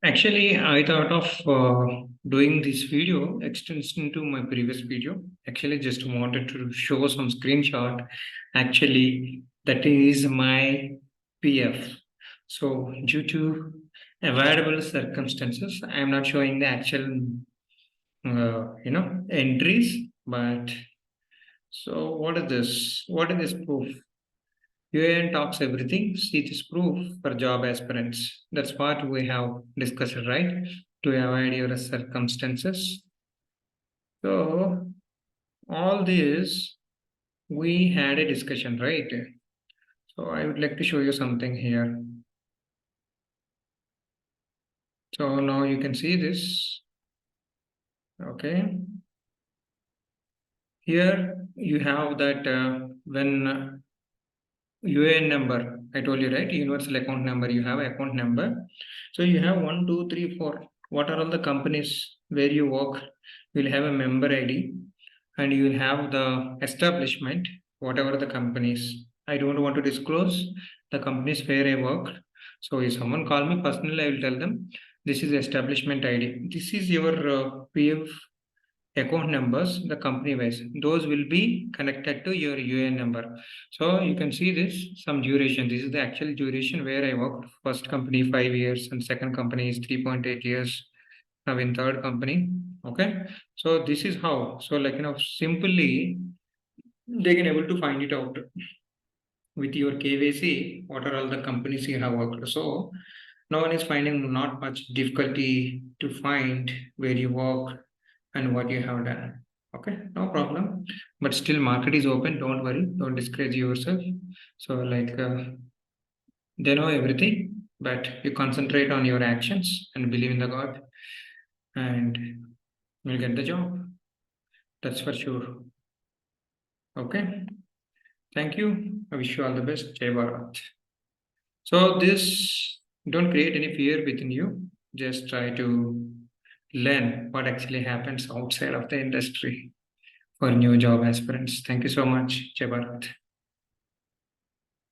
Actually, I thought of doing this video extension to my previous video. Actually, just wanted to show some screenshot. Actually, that is my PF. So, due to avoidable circumstances, I am not showing the actual, entries. But so, what is this? What is this proof? UAN talks everything. See this proof for job aspirants. That's what we have discussed, right? To avoid your circumstances. So, all this we had a discussion, right? So, I would like to show you something here. So, now you can see this. Okay. Here you have that when UAN number, I told you, right? Universal account number, you have account number. So you have 1, 2, 3, 4. What are all the companies where you work? You'll have a member ID and you will have the establishment, whatever the companies. I don't want to disclose the companies where I work. So if someone call me personally, I will tell them this is establishment ID. This is your PF account numbers, the company wise, those will be connected to your UAN number. So you can see this some duration. This is the actual duration where I worked. First company 5 years and second company is 3.8 years. Now in third company. Okay. So this is how. So simply they can able to find it out with your KYC, what are all the companies you have worked. So no one is finding not much difficulty to find where you work and what you have done. Okay, no problem. But still market is open. Don't worry. Don't discourage yourself. So they know everything, but you concentrate on your actions and believe in the God and you'll get the job. That's for sure. Okay. Thank you. I wish you all the best. Jai Bharat. So this don't create any fear within you. Just try to learn what actually happens outside of the industry for new job aspirants. Thank you so much, Jai Bharat.